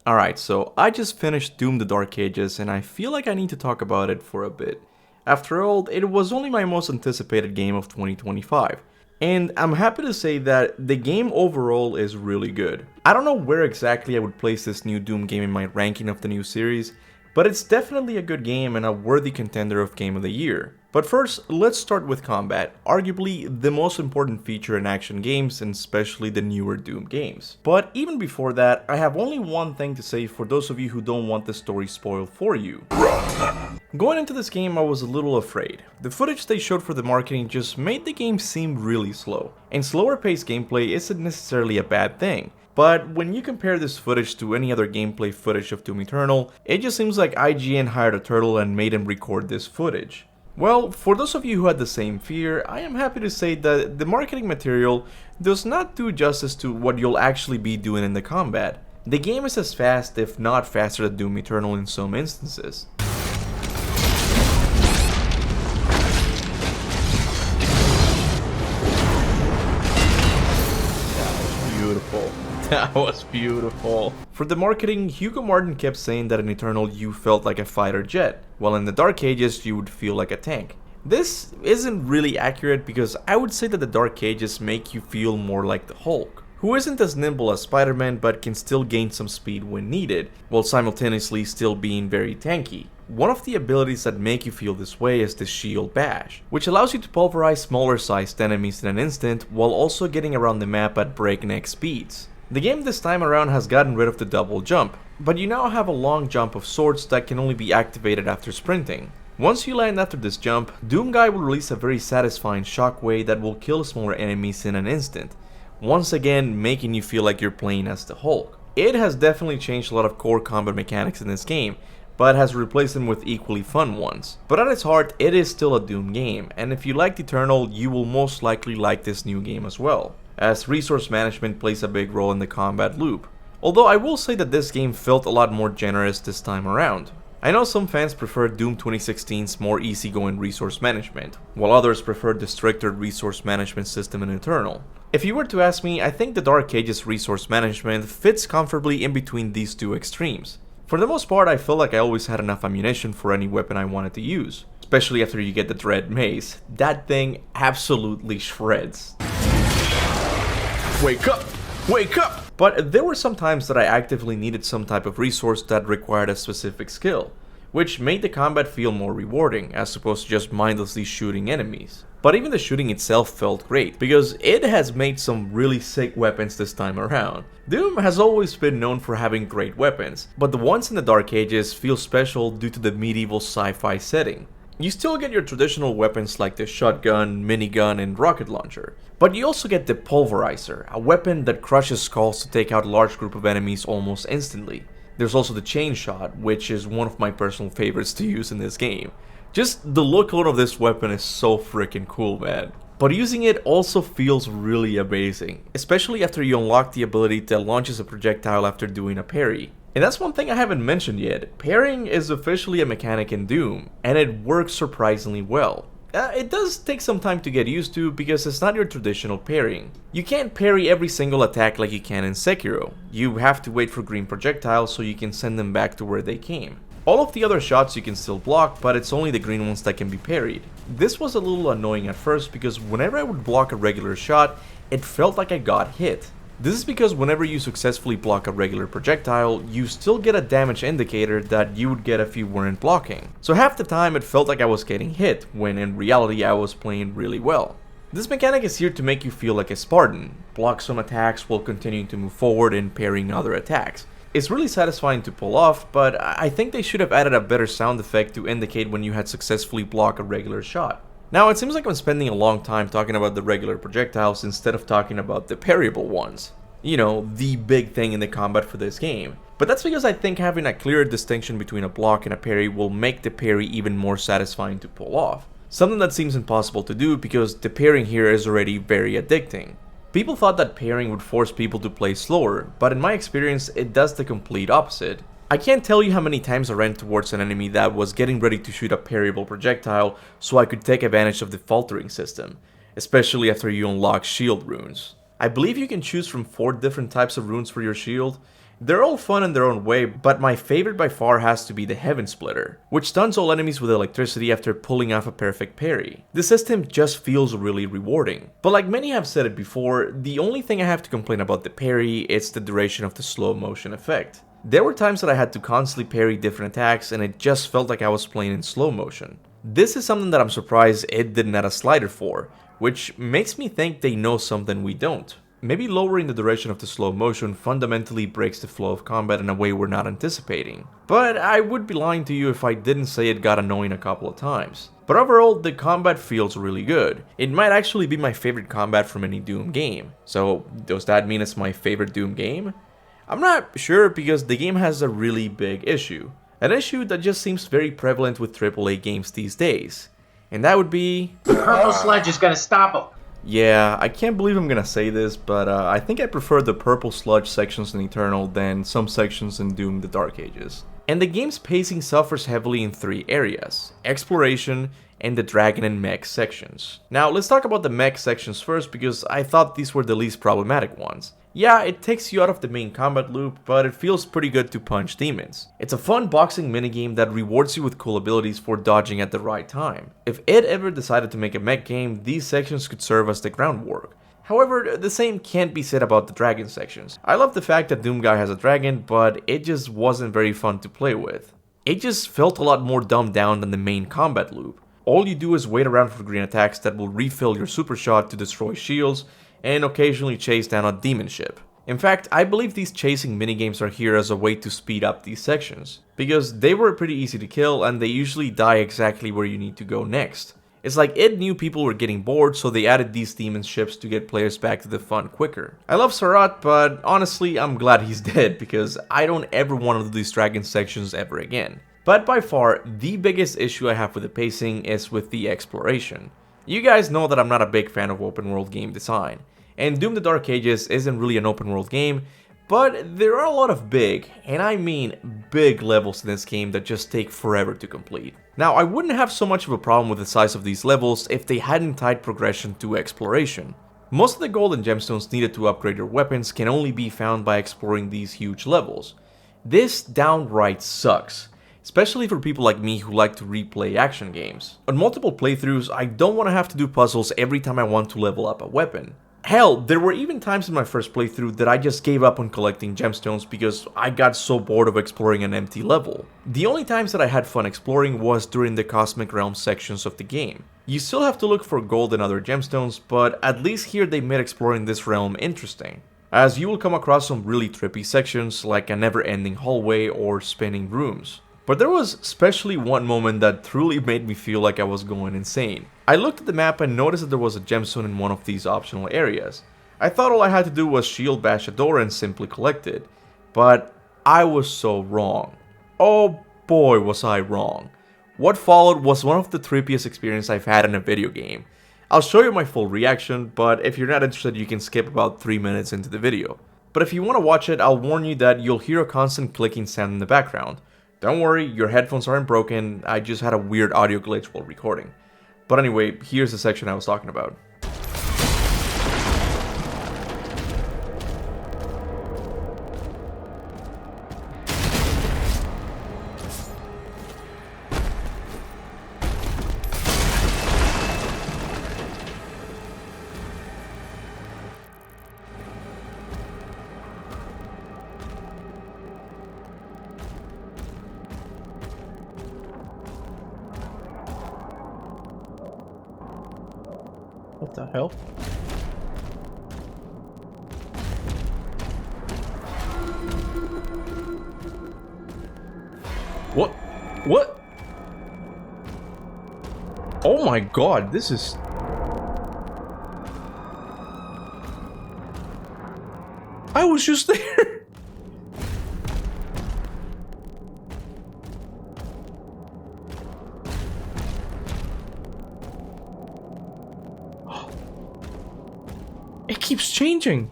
Alright, so I just finished Doom the Dark Ages and I feel like I need to talk about it for a bit. After all, it was only my most anticipated game of 2025. And I'm happy to say that the game overall is really good. I don't know where exactly I would place this new Doom game in my ranking of the new series, but it's definitely a good game and a worthy contender of Game of the Year. But first, let's start with combat, arguably the most important feature in action games and especially the newer Doom games. But even before that, I have only one thing to say for those of you who don't want the story spoiled for you. Going into this game, I was a little afraid. The footage they showed for the marketing just made the game seem really slow, and slower paced gameplay isn't necessarily a bad thing. But when you compare this footage to any other gameplay footage of Doom Eternal, it just seems like IGN hired a turtle and made him record this footage. Well, for those of you who had the same fear, I am happy to say that the marketing material does not do justice to what you'll actually be doing in the combat. The game is as fast, if not faster than Doom Eternal in some instances. Beautiful. That was beautiful. For the marketing, Hugo Martin kept saying that in Eternal you felt like a fighter jet, while in the Dark Ages you would feel like a tank. This isn't really accurate because I would say that the Dark Ages make you feel more like the Hulk, who isn't as nimble as Spider-Man but can still gain some speed when needed, while simultaneously still being very tanky. One of the abilities that make you feel this way is the Shield Bash, which allows you to pulverize smaller sized enemies in an instant while also getting around the map at breakneck speeds. The game this time around has gotten rid of the double jump, but you now have a long jump of sorts that can only be activated after sprinting. Once you land after this jump, Doomguy will release a very satisfying shockwave that will kill smaller enemies in an instant, once again making you feel like you're playing as the Hulk. It has definitely changed a lot of core combat mechanics in this game, but has replaced them with equally fun ones. But at its heart, it is still a Doom game, and if you liked Eternal, you will most likely like this new game as well, as resource management plays a big role in the combat loop. Although I will say that this game felt a lot more generous this time around. I know some fans prefer Doom 2016's more easygoing resource management, while others preferred the stricter resource management system in Eternal. If you were to ask me, I think the Dark Ages resource management fits comfortably in between these two extremes. For the most part, I felt like I always had enough ammunition for any weapon I wanted to use, especially after you get the Dread Mace. That thing absolutely shreds. Wake up! Wake up! But there were some times that I actively needed some type of resource that required a specific skill, which made the combat feel more rewarding as opposed to just mindlessly shooting enemies. But even the shooting itself felt great, because it has made some really sick weapons this time around. Doom has always been known for having great weapons, but the ones in the Dark Ages feel special due to the medieval sci-fi setting. You still get your traditional weapons like the shotgun, minigun, and rocket launcher, but you also get the pulverizer, a weapon that crushes skulls to take out a large group of enemies almost instantly. There's also the chain shot, which is one of my personal favorites to use in this game. Just the look alone of this weapon is so freaking cool, man. But using it also feels really amazing, especially after you unlock the ability that launches a projectile after doing a parry. And that's one thing I haven't mentioned yet. Parrying is officially a mechanic in Doom, and it works surprisingly well. It does take some time to get used to because it's not your traditional parrying. You can't parry every single attack like you can in Sekiro. You have to wait for green projectiles so you can send them back to where they came. All of the other shots you can still block, but it's only the green ones that can be parried. This was a little annoying at first because whenever I would block a regular shot, it felt like I got hit. This is because whenever you successfully block a regular projectile, you still get a damage indicator that you would get if you weren't blocking. So half the time it felt like I was getting hit, when in reality I was playing really well. This mechanic is here to make you feel like a Spartan, block some attacks while continuing to move forward and parrying other attacks. It's really satisfying to pull off, but I think they should have added a better sound effect to indicate when you had successfully blocked a regular shot. Now, it seems like I'm spending a long time talking about the regular projectiles instead of talking about the parryable ones. You know, the big thing in the combat for this game. But that's because I think having a clearer distinction between a block and a parry will make the parry even more satisfying to pull off. Something that seems impossible to do because the parrying here is already very addicting. People thought that parrying would force people to play slower, but in my experience it does the complete opposite. I can't tell you how many times I ran towards an enemy that was getting ready to shoot a parryable projectile so I could take advantage of the faltering system, especially after you unlock shield runes. I believe you can choose from 4 different types of runes for your shield, They're all fun in their own way, but my favorite by far has to be the Heaven Splitter, which stuns all enemies with electricity after pulling off a perfect parry. The system just feels really rewarding. But like many have said it before, the only thing I have to complain about the parry is the duration of the slow motion effect. There were times that I had to constantly parry different attacks and it just felt like I was playing in slow motion. This is something that I'm surprised it didn't add a slider for, which makes me think they know something we don't. Maybe lowering the duration of the slow motion fundamentally breaks the flow of combat in a way we're not anticipating. But I would be lying to you if I didn't say it got annoying a couple of times. But overall, the combat feels really good. It might actually be my favorite combat from any Doom game. So, does that mean it's my favorite Doom game? I'm not sure because the game has a really big issue. An issue that just seems very prevalent with AAA games these days. And that would be... The purple sludge is gonna stop him. Yeah, I can't believe I'm gonna say this, but I think I prefer the purple sludge sections in Eternal than some sections in Doom the Dark Ages. And the game's pacing suffers heavily in 3 areas: exploration, and the dragon and mech sections. Now let's talk about the mech sections first because I thought these were the least problematic ones. Yeah, it takes you out of the main combat loop, but it feels pretty good to punch demons. It's a fun boxing minigame that rewards you with cool abilities for dodging at the right time. If it ever decided to make a mech game, these sections could serve as the groundwork. However, the same can't be said about the dragon sections. I love the fact that Doomguy has a dragon, but it just wasn't very fun to play with. It just felt a lot more dumbed down than the main combat loop. All you do is wait around for green attacks that will refill your super shot to destroy shields, and occasionally chase down a demon ship. In fact, I believe these chasing minigames are here as a way to speed up these sections, because they were pretty easy to kill and they usually die exactly where you need to go next. It's like it knew people were getting bored, so they added these demon ships to get players back to the fun quicker. I love Sarat, but honestly I'm glad he's dead because I don't ever want to do these dragon sections ever again. But by far, the biggest issue I have with the pacing is with the exploration. You guys know that I'm not a big fan of open world game design, and Doom the Dark Ages isn't really an open world game, but there are a lot of big, and I mean big levels in this game that just take forever to complete. Now, I wouldn't have so much of a problem with the size of these levels if they hadn't tied progression to exploration. Most of the golden gemstones needed to upgrade your weapons can only be found by exploring these huge levels. This downright sucks, especially for people like me who like to replay action games. On multiple playthroughs, I don't want to have to do puzzles every time I want to level up a weapon. Hell, there were even times in my first playthrough that I just gave up on collecting gemstones because I got so bored of exploring an empty level. The only times that I had fun exploring was during the Cosmic Realm sections of the game. You still have to look for gold and other gemstones, but at least here they made exploring this realm interesting, as you will come across some really trippy sections like a never-ending hallway or spinning rooms. But there was especially one moment that truly made me feel like I was going insane. I looked at the map and noticed that there was a gemstone in one of these optional areas. I thought all I had to do was shield bash a door and simply collect it. But I was so wrong. Oh boy was I wrong. What followed was one of the trippiest experiences I've had in a video game. I'll show you my full reaction, but if you're not interested you can skip about 3 minutes into the video. But if you want to watch it, I'll warn you that you'll hear a constant clicking sound in the background. Don't worry, your headphones aren't broken, I just had a weird audio glitch while recording. But anyway, here's the section I was talking about. What the hell? What? What? Oh my god, this is... I was just there! It keeps changing.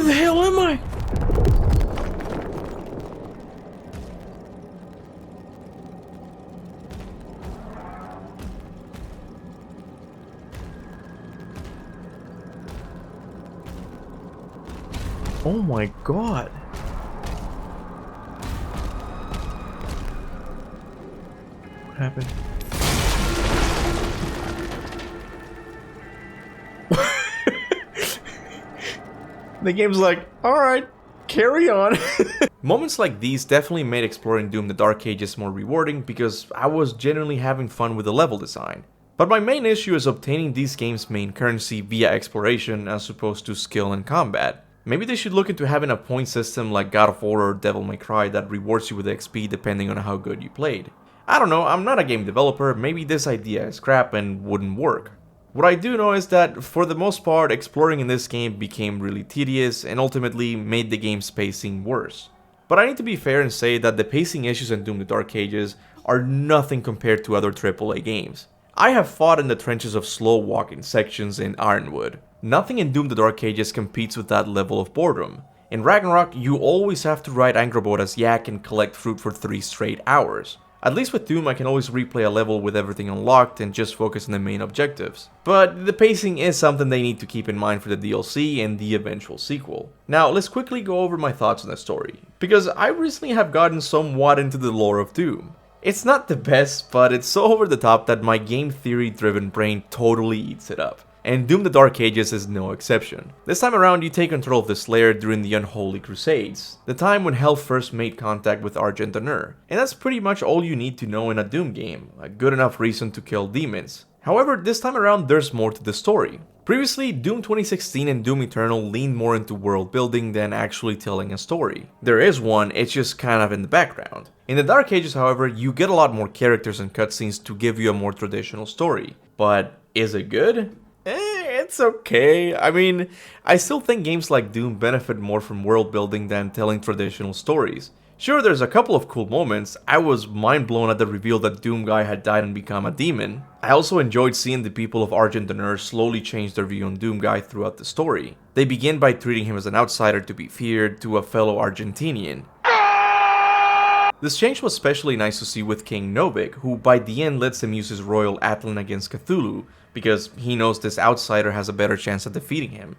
Where the hell am I? Oh my god. What happened? The game's like, alright, carry on. Moments like these definitely made exploring Doom the Dark Ages more rewarding because I was genuinely having fun with the level design. But my main issue is obtaining these games' main currency via exploration as opposed to skill and combat. Maybe they should look into having a point system like God of War or Devil May Cry that rewards you with XP depending on how good you played. I don't know, I'm not a game developer, maybe this idea is crap and wouldn't work. What I do know is that, for the most part, exploring in this game became really tedious and ultimately made the game's pacing worse. But I need to be fair and say that the pacing issues in Doom the Dark Ages are nothing compared to other AAA games. I have fought in the trenches of slow walking sections in Ironwood. Nothing in Doom the Dark Ages competes with that level of boredom. In Ragnarok, you always have to ride Angrboda as Yak and collect fruit for 3 straight hours. At least with Doom, I can always replay a level with everything unlocked and just focus on the main objectives. But the pacing is something they need to keep in mind for the DLC and the eventual sequel. Now, let's quickly go over my thoughts on the story, because I recently have gotten somewhat into the lore of Doom. It's not the best, but it's so over the top that my game theory driven brain totally eats it up. And Doom the Dark Ages is no exception. This time around, you take control of the Slayer during the Unholy Crusades, the time when Hell first made contact with Argent Honor, and that's pretty much all you need to know in a Doom game, a good enough reason to kill demons. However, this time around there's more to the story. Previously, Doom 2016 and Doom Eternal leaned more into world building than actually telling a story. There is one, it's just kind of in the background. In the Dark Ages, however, you get a lot more characters and cutscenes to give you a more traditional story. But is it good? It's okay. I mean, I still think games like Doom benefit more from world building than telling traditional stories. Sure, there's a couple of cool moments. I was mind blown at the reveal that Doom Guy had died and become a demon. I also enjoyed seeing the people of Argent Honor slowly change their view on Doom Guy throughout the story. They begin by treating him as an outsider to be feared to a fellow Argentinian. This change was especially nice to see with King Novik, who by the end lets him use his royal Atlan against Cthulhu, because he knows this outsider has a better chance at defeating him.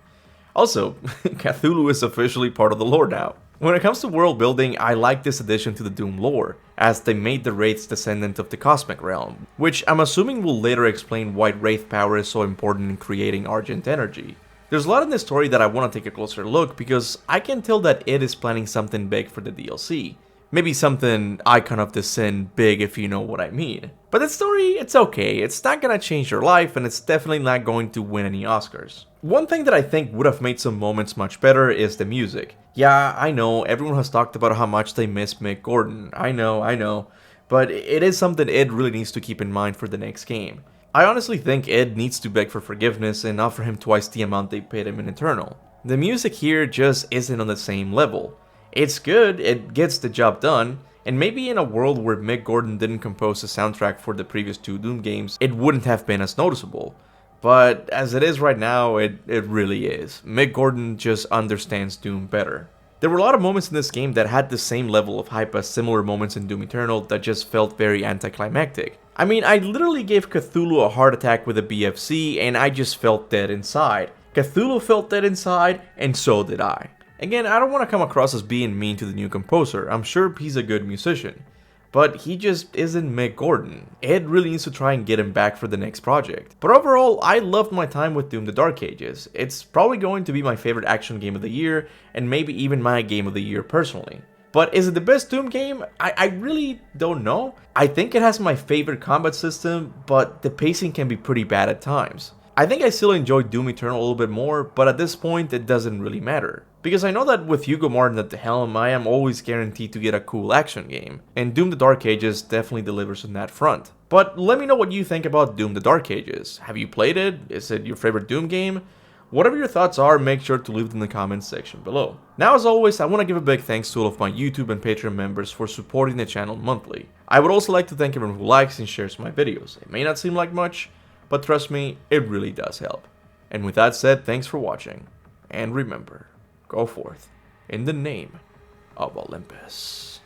Also, Cthulhu is officially part of the lore now. When it comes to world building, I like this addition to the Doom lore, as they made the Wraiths descendant of the Cosmic Realm, which I'm assuming will later explain why Wraith power is so important in creating Argent energy. There's a lot in this story that I want to take a closer look, because I can tell that it is planning something big for the DLC. Maybe something Icon of the Sin big, if you know what I mean. But the story, it's okay, it's not gonna change your life and it's definitely not going to win any Oscars. One thing that I think would have made some moments much better is the music. Yeah, I know, everyone has talked about how much they miss Mick Gordon, I know, but it is something Ed really needs to keep in mind for the next game. I honestly think Ed needs to beg for forgiveness and offer him twice the amount they paid him in Eternal. The music here just isn't on the same level. It's good, it gets the job done, and maybe in a world where Mick Gordon didn't compose a soundtrack for the previous 2 Doom games, it wouldn't have been as noticeable. But as it is right now, it really is. Mick Gordon just understands Doom better. There were a lot of moments in this game that had the same level of hype as similar moments in Doom Eternal that just felt very anticlimactic. I mean, I literally gave Cthulhu a heart attack with a BFC and I just felt dead inside. Cthulhu felt dead inside, and so did I. Again, I don't want to come across as being mean to the new composer, I'm sure he's a good musician. But he just isn't Mick Gordon. Ed really needs to try and get him back for the next project. But overall, I loved my time with Doom the Dark Ages. It's probably going to be my favorite action game of the year, and maybe even my game of the year personally. But is it the best Doom game? I really don't know. I think it has my favorite combat system, but the pacing can be pretty bad at times. I think I still enjoy Doom Eternal a little bit more, but at this point it doesn't really matter. Because I know that with Hugo Martin at the helm, I am always guaranteed to get a cool action game, and Doom the Dark Ages definitely delivers on that front. But let me know what you think about Doom the Dark Ages. Have you played it? Is it your favorite Doom game? Whatever your thoughts are, make sure to leave them in the comments section below. Now as always, I want to give a big thanks to all of my YouTube and Patreon members for supporting the channel monthly. I would also like to thank everyone who likes and shares my videos. It may not seem like much, but trust me, it really does help. And with that said, thanks for watching, and remember, Go forth, in the name of Olympus.